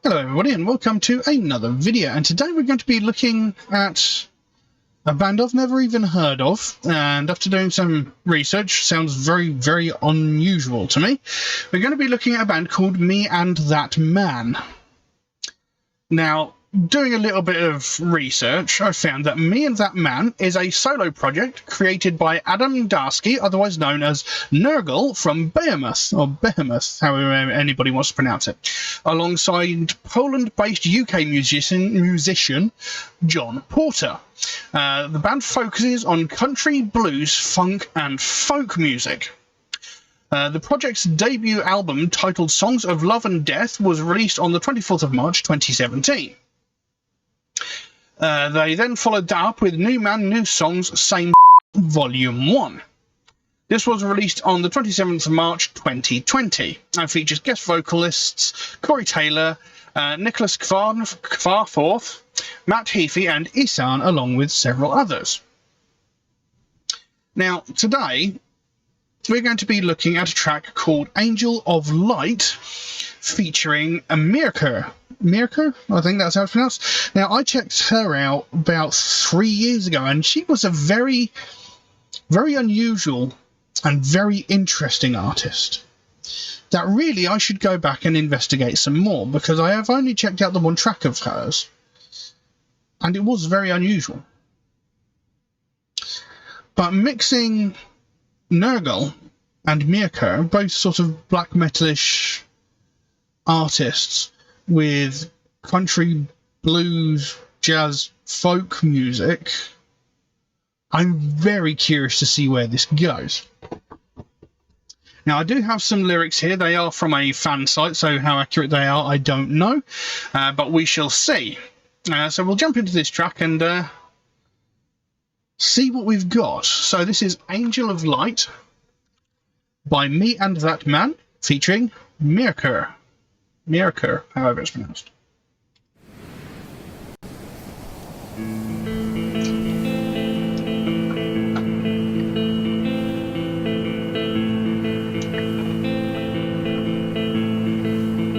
Hello everybody and welcome to another video, and today we're going to be looking at a band I've never even heard of, and after doing some research, sounds very unusual to me. We're going to be looking at a band called Me and That Man. Now, doing a little bit of research, I found that Me and That Man is a solo project created by Adam Darsky, otherwise known as Nurgle from Behemoth, or Behemoth, however anybody wants to pronounce it, alongside Poland-based UK musician John Porter. The band focuses on country, blues, funk and folk music. The project's debut album, titled Songs of Love and Death, was released on the 24th of March 2017. They then followed that up with New Man, New Songs, Same Volume 1. This was released on the 27th of March 2020 and features guest vocalists Corey Taylor, Nicholas Kvarforth, Matt Heafy and Isan, along with several others. Now, today, we're going to be looking at a track called Angel of Light, featuring a Myrkur. Myrkur? I think that's how it's pronounced. Now, I checked her out about 3 years ago, and she was a very unusual and very interesting artist that really I should go back and investigate some more, because I have only checked out the one track of hers, and it was very unusual. But mixing Nurgle and Myrkur, both sort of black metalish artists, with country, blues, jazz, folk music, I'm very curious to see where this goes. Now, I do have some lyrics here. They are from a fan site, so how accurate they are, I don't know, but we shall see. So we'll jump into this track and see what we've got. So this is Angel of Light by Me and That Man, featuring Myrkur. Myrkur, however it's pronounced.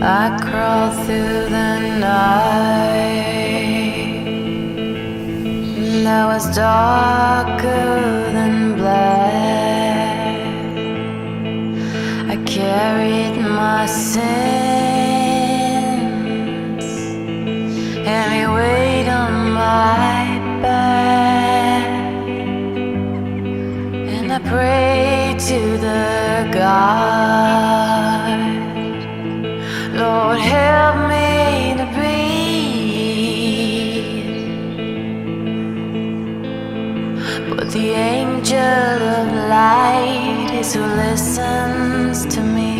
I crawl through the night, and I was darker than black. I carried my sins, heavy weight on my back, and I prayed to the God, Lord, help me to breathe. But the angel of light is who listens to me.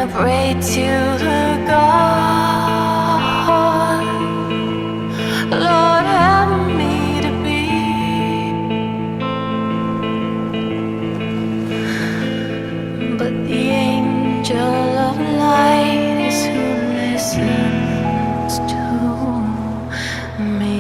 I pray to the God, Lord, help me to be. But the angel of light is who listens to me.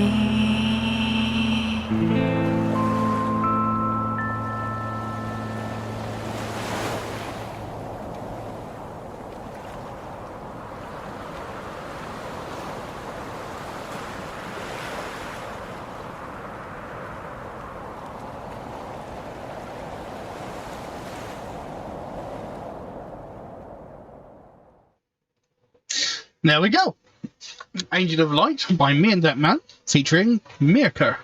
There we go. Angel of Light by Me and That Man, featuring Myrkur.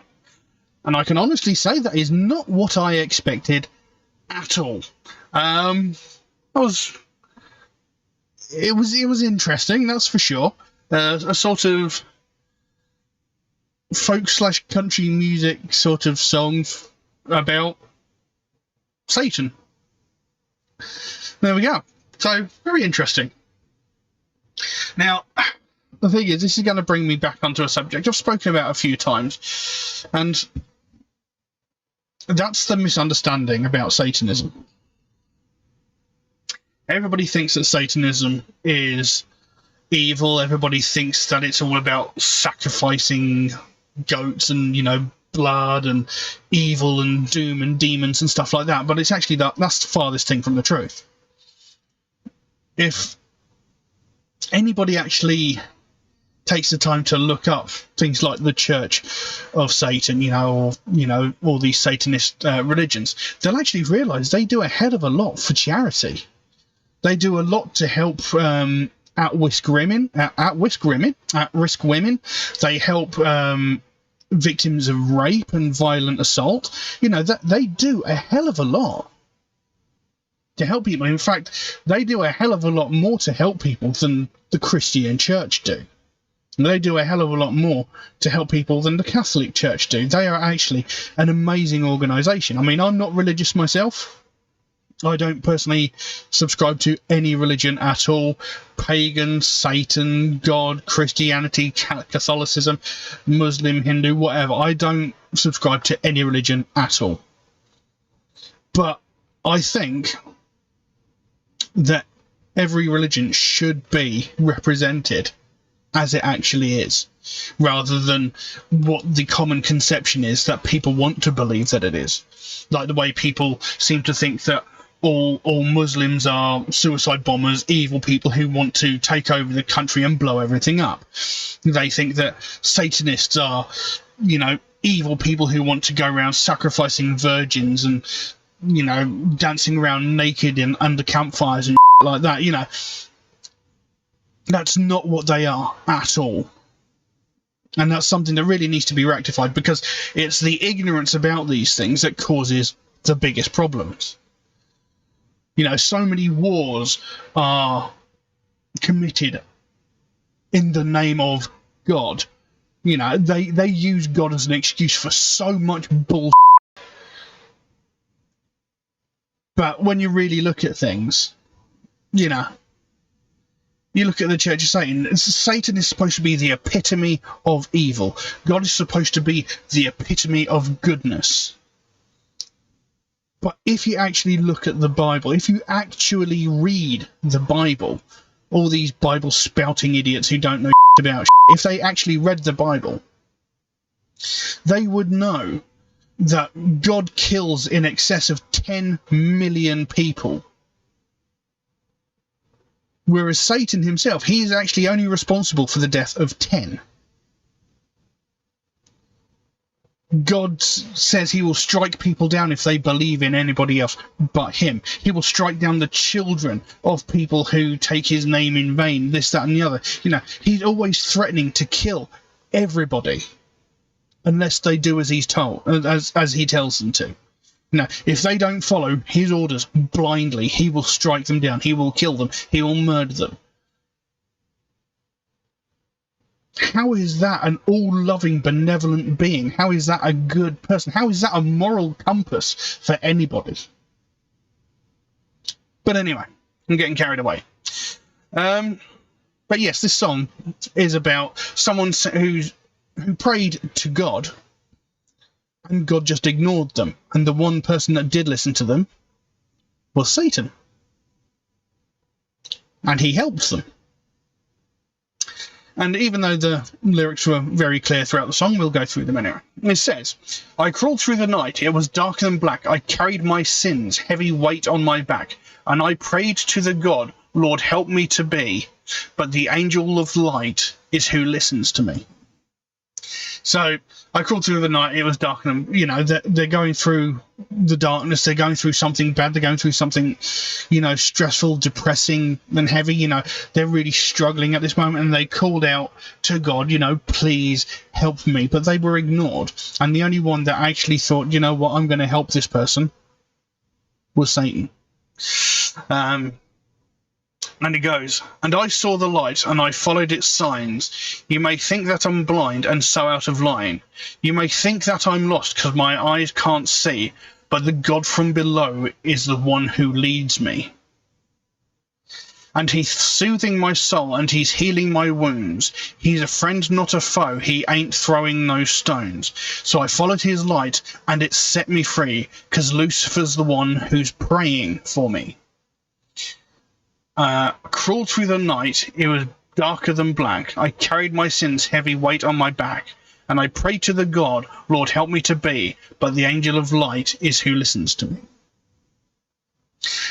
And I can honestly say that is not what I expected at all. It was interesting, that's for sure. A sort of folk/country music sort of song about Satan. There we go. So, very interesting. Now, the thing is, this is going to bring me back onto a subject I've spoken about a few times, and that's the misunderstanding about Satanism. Everybody thinks that Satanism is evil. Everybody thinks that it's all about sacrificing goats and, blood and evil and doom and demons and stuff like that, but it's actually that's the farthest thing from the truth. If anybody actually takes the time to look up things like the Church of Satan, or all these Satanist religions, they'll actually realise they do a hell of a lot for charity. They do a lot to help at-risk women. They help victims of rape and violent assault. That they do a hell of a lot to help people. In fact, they do a hell of a lot more to help people than the Christian Church do. They do a hell of a lot more to help people than the Catholic Church do. They are actually an amazing organisation. I mean, I'm not religious myself. I don't personally subscribe to any religion at all. Pagan, Satan, God, Christianity, Catholicism, Muslim, Hindu, whatever. I don't subscribe to any religion at all. But I think that every religion should be represented as it actually is, rather than what the common conception is that people want to believe that it is. Like the way people seem to think that all Muslims are suicide bombers, evil people who want to take over the country and blow everything up. They think that Satanists are, evil people who want to go around sacrificing virgins and, dancing around naked under campfires and like that. That's not what they are at all. And that's something that really needs to be rectified, because it's the ignorance about these things that causes the biggest problems. So many wars are committed in the name of God. They use God as an excuse for so much bullshit. But when you really look at things, you look at the Church of Satan. Satan is supposed to be the epitome of evil. God is supposed to be the epitome of goodness. But if you actually look at the Bible, if you actually read the Bible, all these Bible spouting idiots who don't know about if they actually read the Bible, they would know that God kills in excess of 10 million people. Whereas Satan himself, he is actually only responsible for the death of 10. God says he will strike people down if they believe in anybody else but him. He will strike down the children of people who take his name in vain, this, that, and the other. He's always threatening to kill everybody unless they do as he's told, as he tells them to. If they don't follow his orders blindly, he will strike them down. He will kill them. He will murder them. How is that an all-loving, benevolent being? How is that a good person? How is that a moral compass for anybody? But anyway, I'm getting carried away. But yes, this song is about someone who prayed to God, and God just ignored them. And the one person that did listen to them was Satan. And he helped them. And even though the lyrics were very clear throughout the song, we'll go through them anyway. It says, I crawled through the night, it was darker than black. I carried my sins, heavy weight on my back. And I prayed to the God, Lord, help me to be. But the angel of light is who listens to me. So I crawled through the night, it was dark, and they're going through the darkness, they're going through something bad, they're going through something, stressful, depressing, and heavy. They're really struggling at this moment, and they called out to God, please help me. But they were ignored. And the only one that actually thought, you know what, I'm going to help this person was Satan. And it goes, and I saw the light, and I followed its signs. You may think that I'm blind and so out of line. You may think that I'm lost because my eyes can't see, but the God from below is the one who leads me. And he's soothing my soul, and he's healing my wounds. He's a friend, not a foe. He ain't throwing no stones. So I followed his light, and it set me free, because Lucifer's the one who's praying for me. Crawled through the night, it was darker than black. I carried my sins, heavy weight on my back. And I prayed to the God, Lord, help me to be. But the angel of light is who listens to me.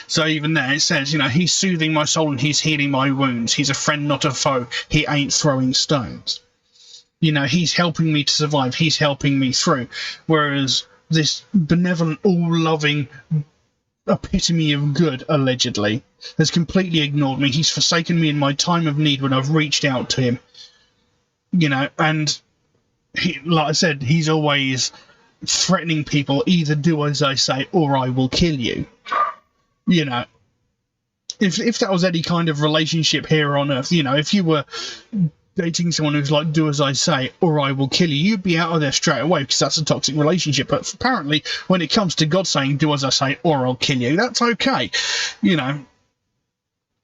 So even there it says, he's soothing my soul and he's healing my wounds. He's a friend, not a foe. He ain't throwing stones. He's helping me to survive. He's helping me through. Whereas this benevolent, all-loving epitome of good, allegedly, has completely ignored me. He's forsaken me in my time of need when I've reached out to him. And he, like I said, he's always threatening people, either do as I say or I will kill you. If that was any kind of relationship here on Earth, if you were dating someone who's like, do as I say or I will kill you, you'd be out of there straight away, because that's a toxic relationship. But apparently when it comes to God saying, do as I say or I'll kill you, that's okay.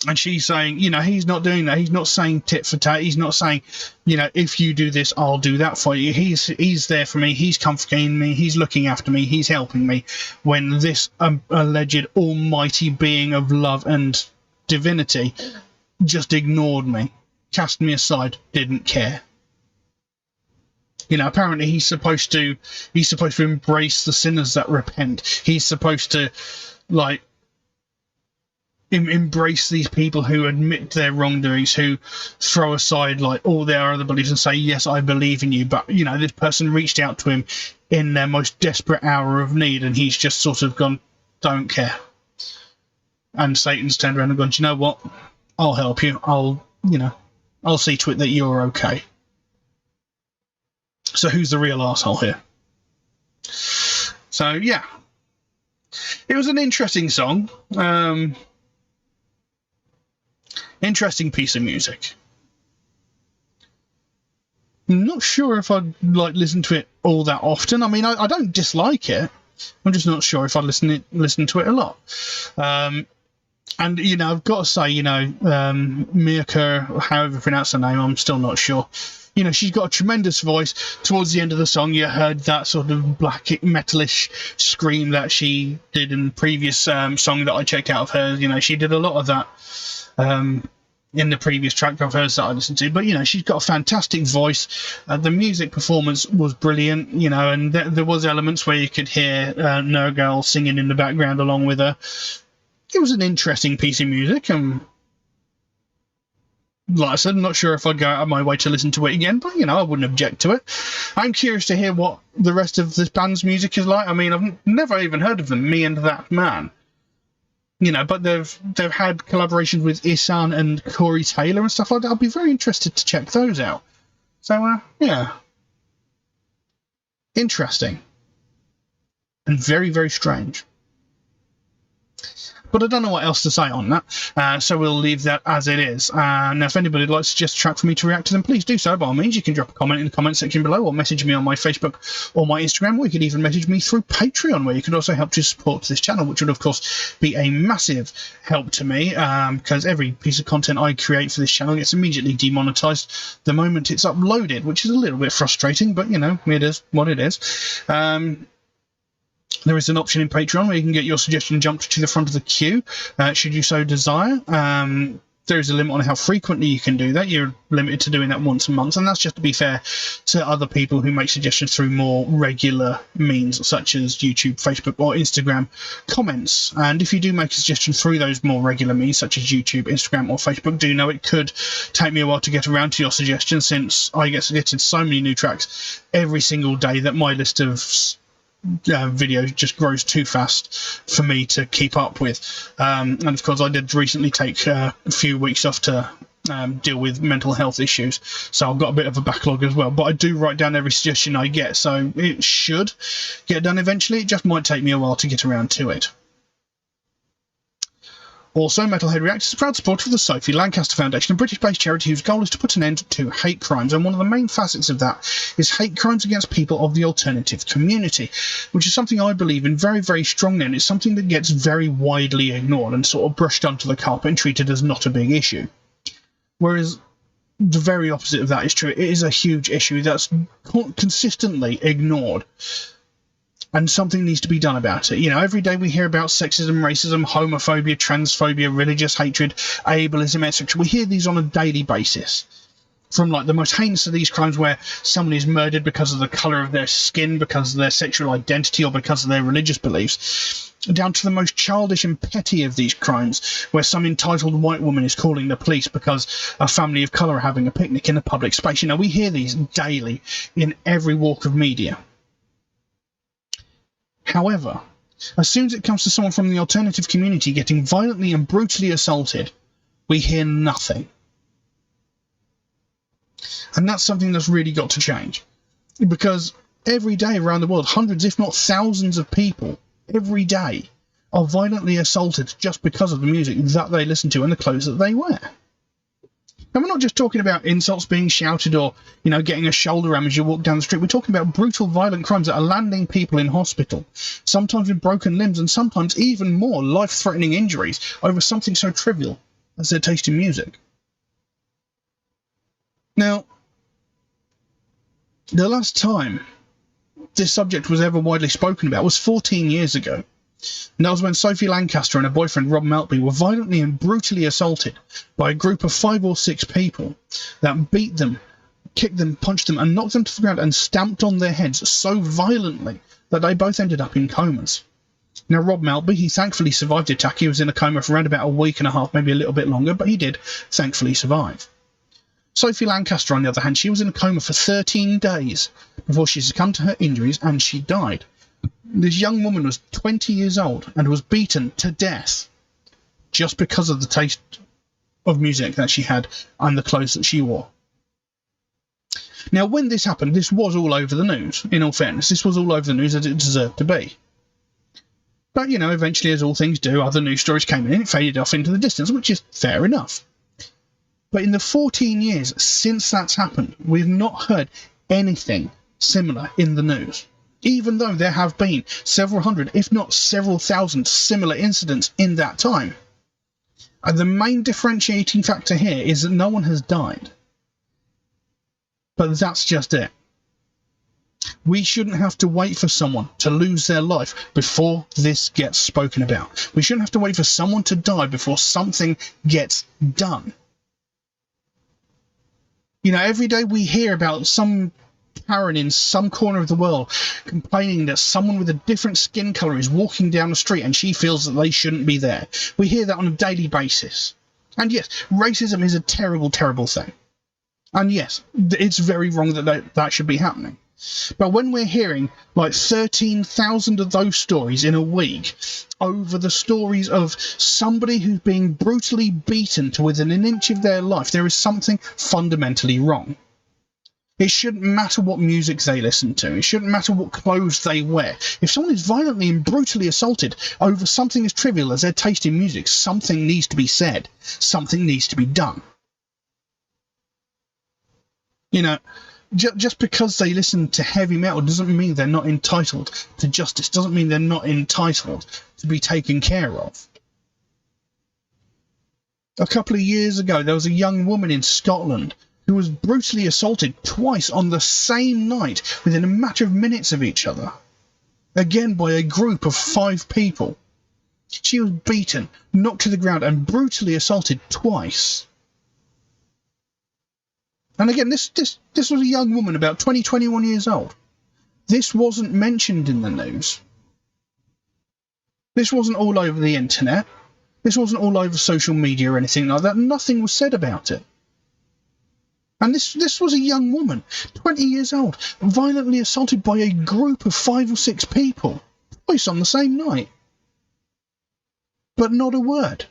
And she's saying, he's not doing that. He's not saying tit for tat. He's not saying, if you do this, I'll do that for you. He's there for me. He's comforting me. He's looking after me. He's helping me. When this alleged almighty being of love and divinity just ignored me, cast me aside, didn't care. Apparently he's supposed to embrace the sinners that repent. He's supposed to, embrace these people who admit their wrongdoings, who throw aside all their other beliefs and say, yes, I believe in you. But this person reached out to him in their most desperate hour of need, and he's just sort of gone, don't care. And Satan's turned around and gone, do you know what, I'll help you. I'll see to it that you're okay. So who's the real arsehole here? So yeah, it was an interesting song. Interesting piece of music. I'm not sure if I'd listen to it all that often. I mean, I don't dislike it. I'm just not sure if I'd listen to it a lot. And I've got to say, Myrkur, however you pronounce her name, I'm still not sure. She's got a tremendous voice. Towards the end of the song, you heard that sort of black metalish scream that she did in the previous song that I checked out of hers. She did a lot of that in the previous track of hers that I listened to. But, she's got a fantastic voice. The music performance was brilliant, and there was elements where you could hear Nergal singing in the background along with her. It was an interesting piece of music, and like I said, I'm not sure if I'd go out of my way to listen to it again, but, I wouldn't object to it. I'm curious to hear what the rest of this band's music is like. I mean, I've never even heard of them, Me and That Man. But they've had collaborations with Isan and Corey Taylor and stuff like that. I'll be very interested to check those out. So, yeah. Interesting. And very, very strange. But I don't know what else to say on that, so we'll leave that as it is. Now, if anybody would like to suggest a track for me to react to, then please do so. By all means, you can drop a comment in the comment section below, or message me on my Facebook or my Instagram, or you could even message me through Patreon, where you could also help to support this channel, which would, of course, be a massive help to me, because every piece of content I create for this channel gets immediately demonetized the moment it's uploaded, which is a little bit frustrating, but, you know, it is what it is. There is an option in Patreon where you can get your suggestion jumped to the front of the queue, should you so desire. There is a limit on how frequently you can do that. You're limited to doing that once a month, and that's just to be fair to other people who make suggestions through more regular means, such as YouTube, Facebook, or Instagram comments. And if you do make a suggestion through those more regular means, such as YouTube, Instagram, or Facebook, do know it could take me a while to get around to your suggestion, since I get suggested so many new tracks every single day that my list of video just grows too fast for me to keep up with. And of course, I did recently take a few weeks off to deal with mental health issues, so I've got a bit of a backlog as well. But I do write down every suggestion I get, so it should get done eventually. It just might take me a while to get around to it. Also, MetalHead Reacts is a proud supporter of the Sophie Lancaster Foundation, a British-based charity whose goal is to put an end to hate crimes, and one of the main facets of that is hate crimes against people of the alternative community, which is something I believe in very, very strongly, and it's something that gets very widely ignored and sort of brushed under the carpet and treated as not a big issue. Whereas the very opposite of that is true. It is a huge issue that's consistently ignored, and something needs to be done about it. You know, every day we hear about sexism, racism, homophobia, transphobia, religious hatred, ableism, etc. We hear these on a daily basis. From, like, the most heinous of these crimes, where someone is murdered because of the colour of their skin, because of their sexual identity, or because of their religious beliefs, down to the most childish and petty of these crimes, where some entitled white woman is calling the police because a family of colour are having a picnic in a public space. You know, we hear these daily in every walk of media. However, as soon as it comes to someone from the alternative community getting violently and brutally assaulted, we hear nothing. And that's something that's really got to change. Because every day around the world, hundreds, if not thousands of people, every day, are violently assaulted just because of the music that they listen to and the clothes that they wear. And we're not just talking about insults being shouted or, you know, getting a shoulder ram as you walk down the street. We're talking about brutal, violent crimes that are landing people in hospital, sometimes with broken limbs and sometimes even more life-threatening injuries over something so trivial as their taste in music. Now, the last time this subject was ever widely spoken about was 14 years ago. And that was when Sophie Lancaster and her boyfriend Rob Maltby were violently and brutally assaulted by a group of 5 or 6 people that beat them, kicked them, punched them, and knocked them to the ground and stamped on their heads so violently that they both ended up in comas. Now, Rob Maltby, he thankfully survived the attack. He was in a coma for around about a week and a half, maybe a little bit longer, but he did thankfully survive. Sophie Lancaster, on the other hand, she was in a coma for 13 days before she succumbed to her injuries and she died. This young woman was 20 years old and was beaten to death just because of the taste of music that she had and the clothes that she wore. Now, when this happened, this was all over the news, in all fairness. This was all over the news as it deserved to be. But, you know, eventually, as all things do, other news stories came in and it faded off into the distance, which is fair enough. But in the 14 years since that's happened, we've not heard anything similar in the news. Even though there have been several hundred, if not several thousand, similar incidents in that time. And the main differentiating factor here is that no one has died. But that's just it. We shouldn't have to wait for someone to lose their life before this gets spoken about. We shouldn't have to wait for someone to die before something gets done. You know, every day we hear about some Karen in some corner of the world complaining that someone with a different skin colour is walking down the street and she feels that they shouldn't be there. We hear that on a daily basis. And yes, racism is a terrible, terrible thing. And yes, it's very wrong that that should be happening. But when we're hearing like 13,000 of those stories in a week over the stories of somebody who's being brutally beaten to within an inch of their life, there is something fundamentally wrong. It shouldn't matter what music they listen to. It shouldn't matter what clothes they wear. If someone is violently and brutally assaulted over something as trivial as their taste in music, something needs to be said. Something needs to be done. You know, just because they listen to heavy metal doesn't mean they're not entitled to justice. Doesn't mean they're not entitled to be taken care of. A couple of years ago, there was a young woman in Scotland who was brutally assaulted twice on the same night within a matter of minutes of each other. Again by a group of 5 people. She was beaten, knocked to the ground and brutally assaulted twice. And again, this was a young woman about 20, 21 years old. This wasn't mentioned in the news. This wasn't all over the internet. This wasn't all over social media or anything like that. Nothing was said about it. And this was a young woman, 20 years old, violently assaulted by a group of 5 or 6 people, twice on the same night. But not a word.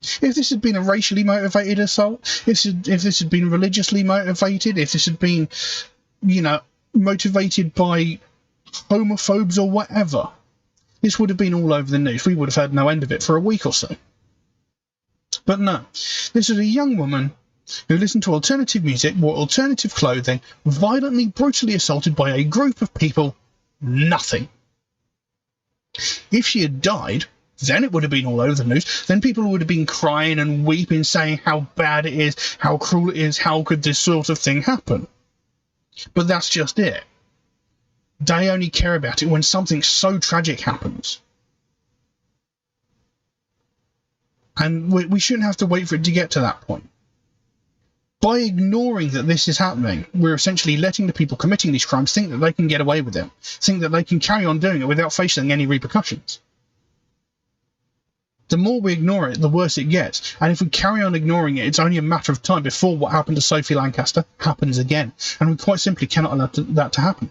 If this had been a racially motivated assault, if this had been religiously motivated, if this had been, you know, motivated by homophobes or whatever, this would have been all over the news. We would have had no end of it for a week or so. But no, this is a young woman who listened to alternative music, wore alternative clothing, violently, brutally assaulted by a group of people. Nothing. If she had died, then it would have been all over the news. Then people would have been crying and weeping, saying how bad it is, how cruel it is, how could this sort of thing happen? But that's just it. They only care about it when something so tragic happens. And we shouldn't have to wait for it to get to that point. By ignoring that this is happening, we're essentially letting the people committing these crimes think that they can get away with it, think that they can carry on doing it without facing any repercussions. The more we ignore it, the worse it gets. And if we carry on ignoring it, it's only a matter of time before what happened to Sophie Lancaster happens again. And we quite simply cannot allow that to happen.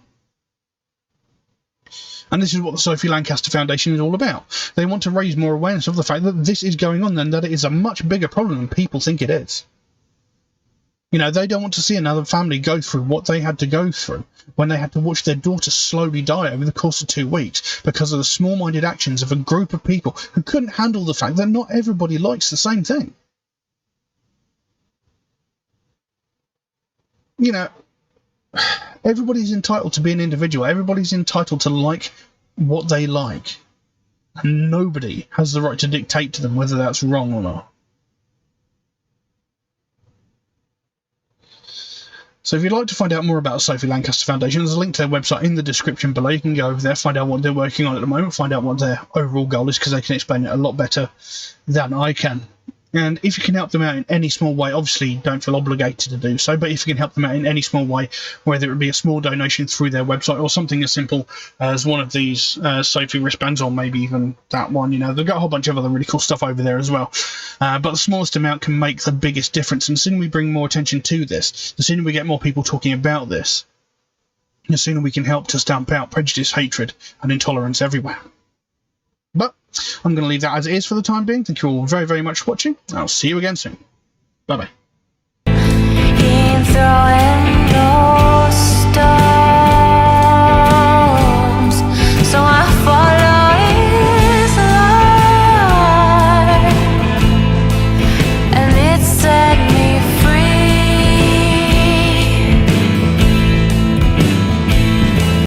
And this is what the Sophie Lancaster Foundation is all about. They want to raise more awareness of the fact that this is going on and that it is a much bigger problem than people think it is. You know, they don't want to see another family go through what they had to go through when they had to watch their daughter slowly die over the course of 2 weeks because of the small-minded actions of a group of people who couldn't handle the fact that not everybody likes the same thing. You know, everybody's entitled to be an individual. Everybody's entitled to like what they like. And nobody has the right to dictate to them whether that's wrong or not. So if you'd like to find out more about Sophie Lancaster Foundation, there's a link to their website in the description below. You can go over there, find out what they're working on at the moment, find out what their overall goal is, because they can explain it a lot better than I can. And if you can help them out in any small way, obviously don't feel obligated to do so, but if you can help them out in any small way, whether it be a small donation through their website or something as simple as one of these Sophie wristbands, or maybe even that one, you know, they've got a whole bunch of other really cool stuff over there as well. But the smallest amount can make the biggest difference, and the sooner we bring more attention to this, the sooner we get more people talking about this, the sooner we can help to stamp out prejudice, hatred, and intolerance everywhere. But I'm going to leave that as it is for the time being. Thank you all very, very much for watching. I'll see you again soon. Bye-bye.